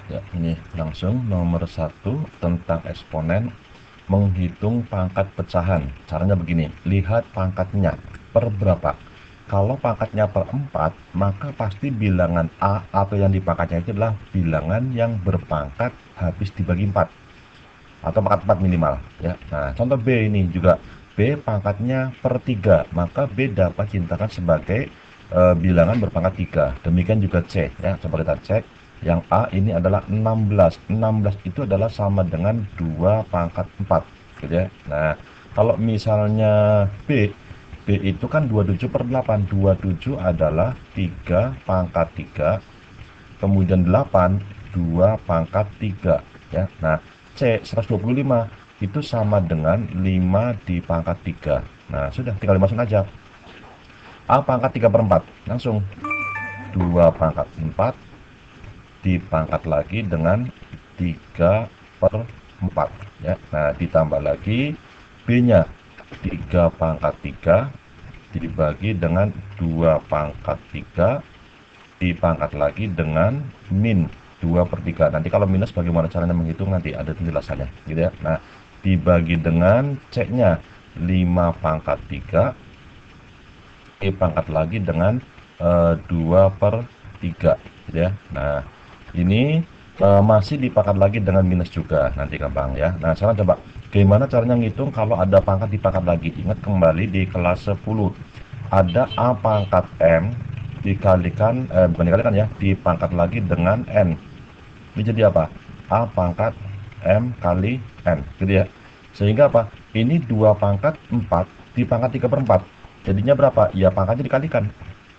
Ya, ini langsung nomor satu tentang eksponen menghitung pangkat pecahan. Caranya begini, lihat pangkatnya per berapa. Kalau pangkatnya per 4, maka pasti bilangan A atau yang dipangkatnya itu adalah bilangan yang berpangkat habis dibagi 4 atau pangkat 4 minimal ya. Nah, contoh B ini juga B pangkatnya per 3, maka B dapat dinyatakan sebagai bilangan berpangkat 3. Demikian juga C ya. Coba kita cek. Yang A ini adalah 16. 16 itu adalah sama dengan 2 pangkat 4 gitu ya. Nah, kalau misalnya B itu kan 27 per 8. 27 adalah 3 pangkat 3, kemudian 8 2 pangkat 3 ya. Nah, C 125 itu sama dengan 5 di pangkat 3. Nah, sudah tinggal dimasukin aja. A pangkat 3 per 4. Langsung 2 pangkat 4 dipangkat lagi dengan 3 per 4 ya. Nah, ditambah lagi B-nya 3 pangkat 3 dibagi dengan 2 pangkat 3 dipangkat lagi dengan min 2 per 3. Nanti kalau minus bagaimana caranya menghitung nanti ada penjelasannya gitu ya. Nah, dibagi dengan C-nya 5 pangkat 3 dipangkat lagi dengan 2 per 3 gitu ya. Nah, ini masih dipangkat lagi dengan minus juga, nanti gampang ya. Nah, sekarang coba gimana caranya ngitung kalau ada pangkat dipangkat lagi. Ingat kembali di kelas 10 ada A pangkat M dikalikan, bukan dikalikan ya, dipangkat lagi dengan N. Ini jadi apa? A pangkat M kali N gitu ya. Sehingga apa? Ini 2 pangkat 4 dipangkat 3 per 4. Jadinya berapa? Ya pangkatnya dikalikan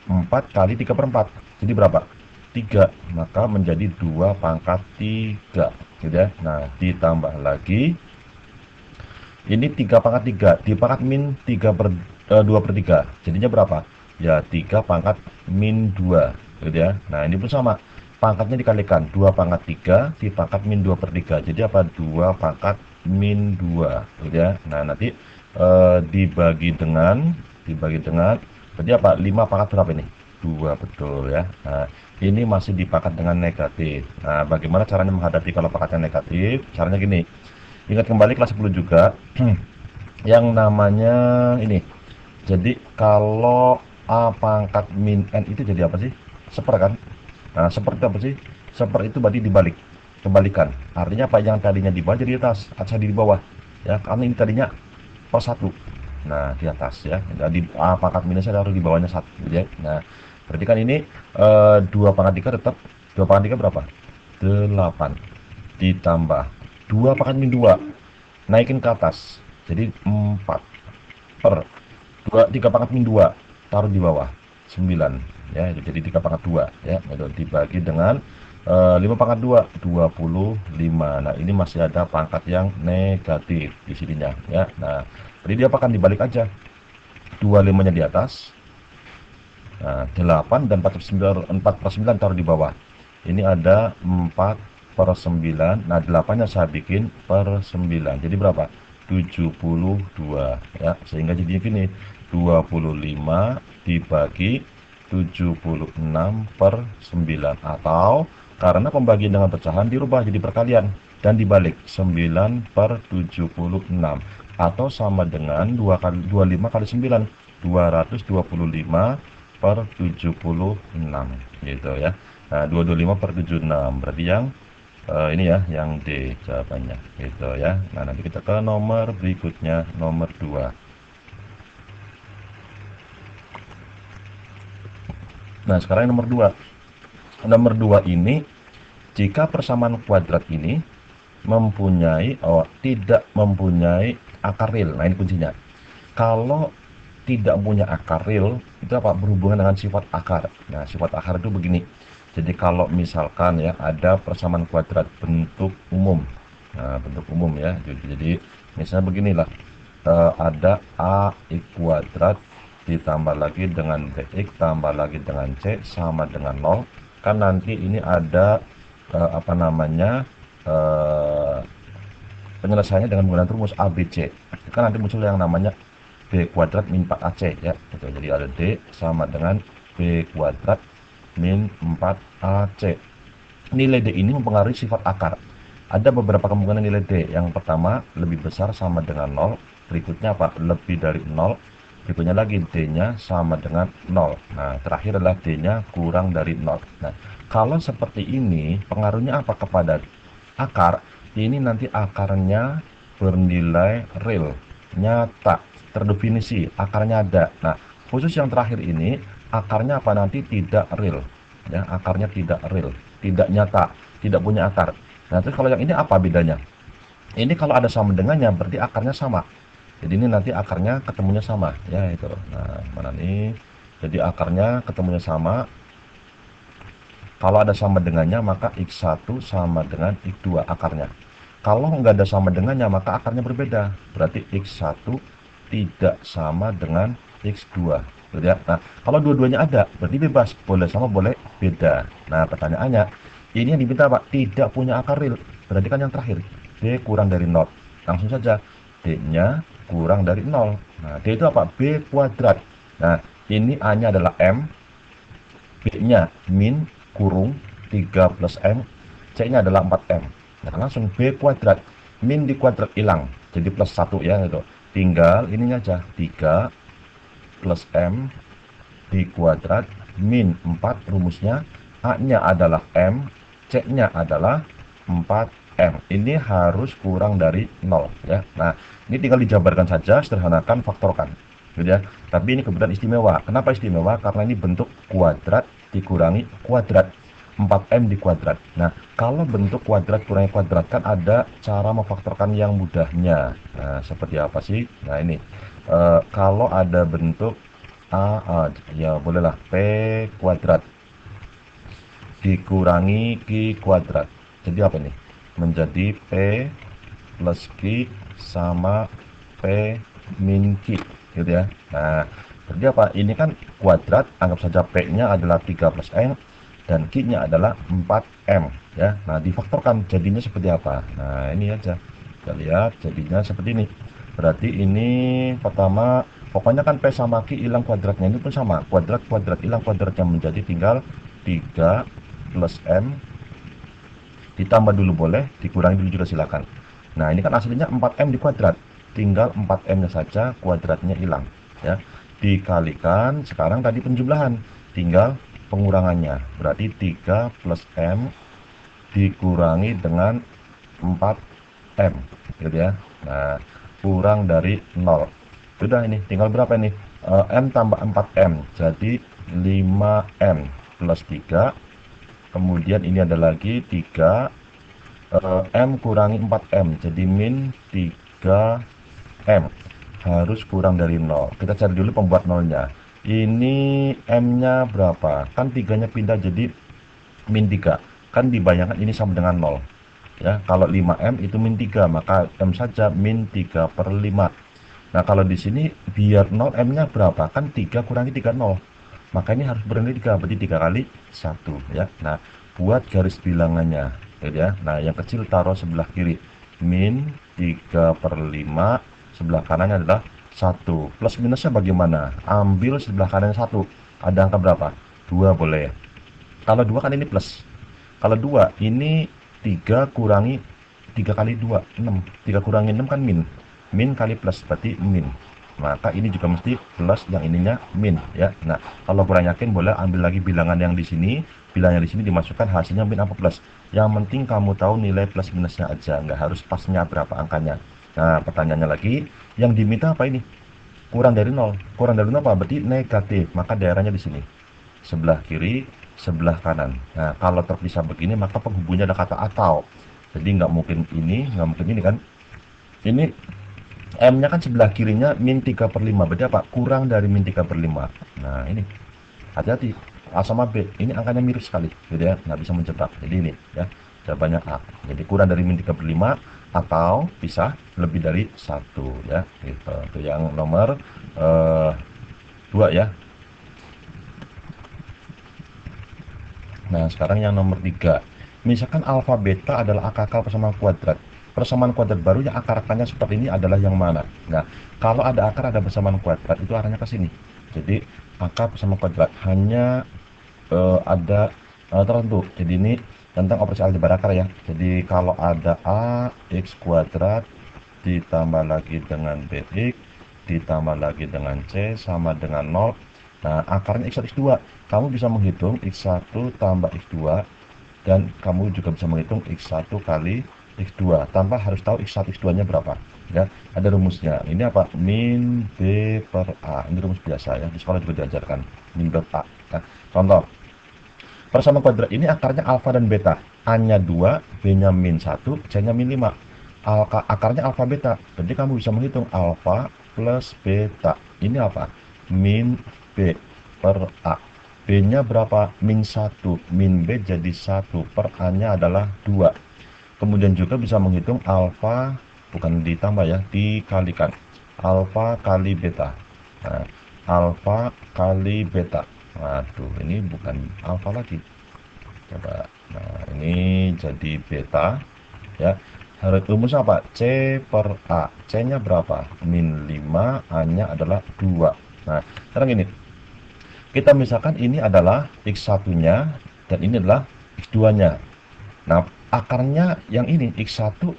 4 kali 3 per 4. Jadi berapa? 3. Maka menjadi 2 pangkat 3 gitu ya. Nah, ditambah lagi ini 3 pangkat 3 dipangkat min 3 per 2 per 3. Jadinya berapa? Ya 3 pangkat min 2 gitu ya. Nah, ini pun sama. Pangkatnya dikalikan 2 pangkat 3 dipangkat min 2 per 3. Jadi apa? 2 pangkat min 2 gitu ya. Nah, nanti dibagi dengan berarti apa? 5 pangkat berapa ini? 2 betul ya. Nah, ini masih dipangkat dengan negatif. Nah, bagaimana caranya menghadapi kalau pangkatnya negatif? Caranya gini. Ingat kembali kelas 10 juga yang namanya ini. Jadi kalau A pangkat min N itu jadi apa sih? Seper kan? Nah, seper itu apa sih? Seper itu berarti dibalik. Kembalikan. Artinya apa, yang tadinya di bawah jadi di atas, atau di bawah. Ya, karena ini tadinya per 1. Nah, di atas ya. Jadi A pangkat minusnya harus di bawahnya 1 gitu ya. Nah, berarti kan ini 2 pangkat 3 tetap 2 pangkat 3 berapa? 8 ditambah 2 pangkat min 2 naikin ke atas jadi 4 per 3 pangkat min 2 taruh di bawah 9 ya, itu jadi 3 pangkat 2 ya, itu dibagi dengan 5 pangkat 2 25. Nah, ini masih ada pangkat yang negatif di sininya ya. Nah, jadi dia akan dibalik aja, 25 nya di atas. Nah, 8 dan 4 per 9 taruh di bawah. Ini ada 4 per 9. Nah, 8-nya saya bikin per 9. Jadi berapa? 72 ya. Sehingga jadi gini, 25 dibagi 76 per 9. Atau karena pembagian dengan pecahan dirubah jadi perkalian dan dibalik 9 per 76. Atau sama dengan 2 kali 25 kali 9, 225 per 76 gitu ya. Nah, 225 per 76 berarti yang ini ya, yang D jawabannya gitu ya. Nah, nanti kita ke nomor berikutnya, nomor 2. Nah, sekarang nomor 2. Nomor 2 ini jika persamaan kuadrat ini tidak mempunyai akar real. Nah, ini kuncinya. Kalau tidak punya akar real, itu apa? Berhubungan dengan sifat akar. Nah, sifat akar itu begini. Jadi kalau misalkan ya ada persamaan kuadrat bentuk umum. Nah, bentuk umum ya. Jadi misalnya beginilah. Ada AX kuadrat ditambah lagi dengan BX tambah lagi dengan C sama dengan 0. Kan nanti ini ada apa namanya? Penyelesaiannya dengan menggunakan rumus ABC. Kan nanti muncul yang namanya B kuadrat min 4AC ya. Jadi ada D sama dengan B kuadrat min 4AC. nilai D ini mempengaruhi sifat akar. Ada beberapa kemungkinan nilai D. Yang pertama, lebih besar sama dengan 0. Berikutnya apa? Lebih dari 0. Berikutnya lagi D-nya sama dengan 0. Nah, terakhir adalah D-nya kurang dari 0. Nah, kalau seperti ini, pengaruhnya apa kepada akar? Ini nanti akarnya bernilai real, nyata, terdefinisi, akarnya ada. Nah, khusus yang terakhir ini, akarnya apa nanti tidak real. Ya, akarnya tidak real, tidak nyata, tidak punya akar. Nah, terus kalau yang ini apa bedanya? Ini kalau ada sama dengannya berarti akarnya sama. Jadi ini nanti akarnya ketemunya sama, ya itu. Nah, mana nih? Jadi akarnya ketemunya sama. Kalau ada sama dengannya maka X1 sama dengan X2 akarnya. Kalau nggak ada sama dengannya maka akarnya berbeda. Berarti X1 tidak sama dengan X2. Gitu ya. Nah, kalau dua-duanya ada berarti bebas, boleh sama boleh beda. Nah, pertanyaannya, ini yang diminta Pak tidak punya akar real. Berarti kan yang terakhir D kurang dari 0. Langsung saja D-nya kurang dari 0. Nah, D itu apa? B kuadrat. Nah, ini A-nya adalah M, B-nya min kurung 3 plus M, C-nya adalah 4M. Nah, langsung B kuadrat, min di kuadrat hilang, jadi plus 1 ya gitu. Tinggal ininya aja, 3 plus M di kuadrat min 4 rumusnya, A-nya adalah M, C-nya adalah 4M. Ini harus kurang dari 0 ya. Nah, ini tinggal dijabarkan saja, sederhanakan, faktorkan. Gitu ya. Tapi ini kebetulan istimewa. Kenapa istimewa? Karena ini bentuk kuadrat dikurangi kuadrat. 4M di kuadrat. Nah, kalau bentuk kuadrat kurangi kuadrat kan ada cara memfaktorkan yang mudahnya. Nah, seperti apa sih? Nah, ini. Kalau ada bentuk ya bolehlah P kuadrat dikurangi Q kuadrat. Jadi apa ini? Menjadi P plus Q sama P min Q. Gitu ya. Nah, berarti apa? Ini kan kuadrat, anggap saja P-nya adalah 3 plus M dan Q-nya adalah 4M ya. Nah, difaktorkan jadinya seperti apa? Nah, ini aja. Kita lihat jadinya seperti ini. Berarti ini pertama pokoknya kan P sama Q hilang kuadratnya, ini pun sama. Kuadrat kuadrat hilang kuadratnya menjadi tinggal 3 plus M ditambah dulu boleh, dikurangi dulu juga silakan. Nah, ini kan aslinya 4M di kuadrat. Tinggal 4M-nya saja kuadratnya hilang ya. Dikalikan sekarang tadi penjumlahan, tinggal pengurangannya. Berarti 3 plus M dikurangi dengan 4M gitu ya. Nah, kurang dari 0. Sudah, ini tinggal berapa ini? M tambah 4M jadi 5M plus 3. Kemudian ini ada lagi 3 M kurangi 4M jadi min 3M, harus kurang dari 0. Kita cari dulu pembuat nolnya. Ini M-nya berapa? Kan 3-nya pindah jadi min 3. Kan dibayangkan ini sama dengan 0. Ya, kalau 5M itu min 3, maka M saja min 3 per 5. Nah, kalau di sini biar 0 M-nya berapa? Kan 3 kurangi 3 0. Maka ini harus bernilai 3, berarti 3 kali 1 ya. Nah, buat garis bilangannya ya. Nah, yang kecil taruh sebelah kiri. Min 3 per 5, sebelah kanannya adalah 1. Plus minusnya bagaimana? Ambil sebelah kanannya 1. Ada angka berapa? 2 boleh. Kalau 2 kan ini plus. Kalau 2 ini 3 kurangi 3 kali 2, 6. 3 kurangi 6 kan min. Min kali plus berarti min. Maka ini juga mesti plus, yang ininya min ya. Nah, kalau kurang yakin boleh ambil lagi bilangan yang di sini, bilangan di sini dimasukkan hasilnya min apa plus. Yang penting kamu tahu nilai plus minusnya aja, nggak harus pasnya berapa angkanya. Nah, pertanyaannya lagi, yang diminta apa ini? Kurang dari 0. Kurang dari 0 apa? Berarti negatif. Maka daerahnya di sini. Sebelah kiri, sebelah kanan. Nah, kalau terpisah begini maka penghubungnya ada kata atau. Jadi nggak mungkin ini, nggak mungkin ini kan. Ini M-nya kan sebelah kirinya min 3 per 5. Berarti apa? Kurang dari min 3 per 5. Nah, ini. Hati-hati. A sama B. Ini angkanya mirip sekali. Gitu ya. Nggak bisa menjebak. Jadi ini. Ya. Jawabannya A. Jadi kurang dari min 3 per 5. Atau pisah lebih dari 1. Ya. Gitu. Itu yang nomor 2 ya. Nah, sekarang yang nomor 3. Misalkan alfa beta adalah akar persamaan kuadrat. Persamaan kuadrat baru yang akar-akarnya seperti ini adalah yang mana? Nah, kalau ada akar ada persamaan kuadrat itu arahnya ke sini. Jadi akar persamaan kuadrat hanya ada tertentu. Jadi ini tentang operasi aljabar ya. Jadi kalau ada A x kuadrat ditambah lagi dengan bx ditambah lagi dengan c sama dengan 0. Nah, akarnya x1 x2. Kamu bisa menghitung x1 tambah x2 dan kamu juga bisa menghitung x1 kali x2 tanpa harus tahu x1 x2 nya berapa ya. Ada rumusnya, ini apa? Min b per a. Ini rumus biasa ya, di sekolah juga diajarkan min per a ya. Contoh, persamaan kuadrat ini akarnya alfa dan beta, a nya 2, b nya min 1, c nya min 5. Akarnya alfa beta, jadi kamu bisa menghitung alfa plus beta ini apa? Min b per a. B-nya berapa? Min 1. Min B jadi 1. Per A-nya adalah 2. Kemudian juga bisa menghitung alfa, bukan ditambah ya, dikalikan. Alfa kali beta. Nah, alfa kali beta. Waduh, ini bukan alfa lagi. Coba. Nah, ini jadi beta. Ya. Rumus apa? C per A. C-nya berapa? Min 5. A-nya adalah 2. Nah, sekarang ini kita misalkan ini adalah x1-nya dan ini adalah x2-nya. Nah, akarnya yang ini x1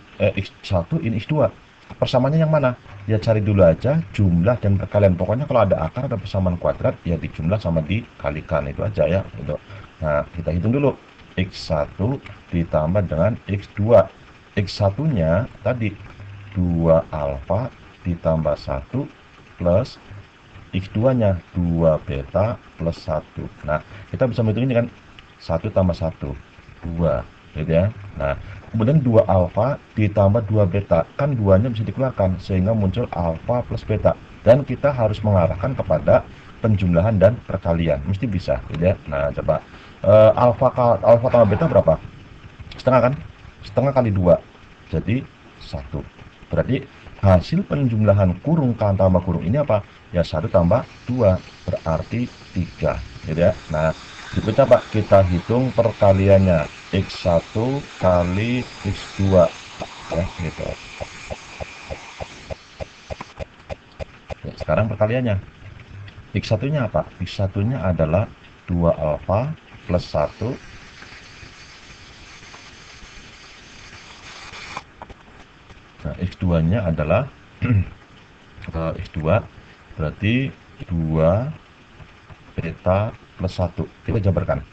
ini x2. Persamaannya yang mana? Ya cari dulu aja jumlah dan perkalian. Pokoknya kalau ada akar ada persamaan kuadrat ya dijumlah sama dikalikan, itu aja ya. Gitu. Nah, kita hitung dulu. X1 ditambah dengan x2. X1-nya tadi 2 alfa ditambah 1 plus X2-nya 2 beta plus 1. Nah, kita bisa menghitung ini kan 1 tambah 1, 2. Gitu ya. Nah, kemudian 2 alfa ditambah 2 beta. Kan 2-nya bisa dikeluarkan, sehingga muncul alfa plus beta. Dan kita harus mengarahkan kepada penjumlahan dan perkalian. Mesti bisa, gitu ya. Nah, coba. Alfa tambah beta berapa? Setengah kan? Setengah kali 2. Jadi 1. Berarti hasil penjumlahan kurung tambah kurung ini apa? Ya 1 tambah 2 berarti 3 gitu ya. Nah, berikutnya Pak, kita hitung perkaliannya x1 kali x2 ya gitu. Ya, sekarang perkaliannya x1 nya apa? X1 nya adalah 2 alfa plus 1 nah, x2 nya adalah x2 berarti 2 beta plus 1. Kita jabarkan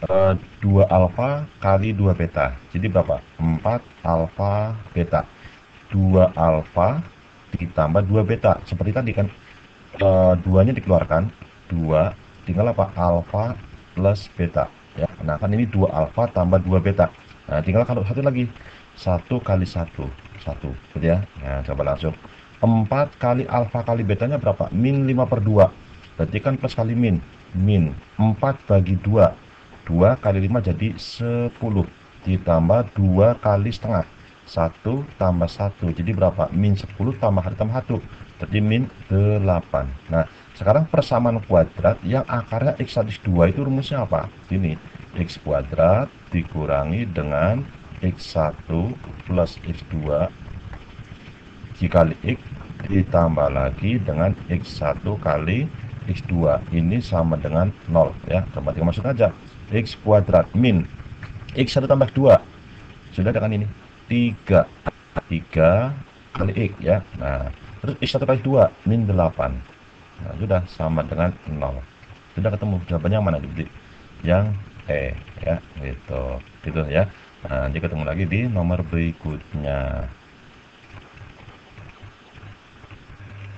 2 alfa kali 2 beta, jadi berapa? 4 alfa beta. 2 alfa ditambah 2 beta seperti tadi kan, 2 nya dikeluarkan, 2 tinggal apa? Alfa plus beta ya. Nah kan ini 2 alfa tambah 2 beta. Nah tinggal kalau satu lagi, 1 kali 1 1 gitu ya. Nah coba langsung 4 kali alfa kali betanya berapa? Min 5 per 2. Berarti kan plus kali min. Min 4 bagi 2. 2 kali 5 jadi 10. Ditambah 2 kali setengah. 1 tambah 1. Jadi berapa? Min 10 tambah 1. Jadi min 8. Nah, sekarang persamaan kuadrat yang akarnya x1 x2 itu rumusnya apa? Ini. X kuadrat dikurangi dengan x1 plus x2 dikali x ditambah lagi dengan x1 kali x2 ini sama dengan 0 ya. Coba tinggal masuk aja x kuadrat min x1 tambah 2 sudah dengan ini 3 kali x ya. Nah terus x1 kali 2 min 8. Nah sudah sama dengan 0. Sudah ketemu jawabannya yang mana? Jadi yang ya gitu ya. Nah, nanti ketemu lagi di nomor berikutnya.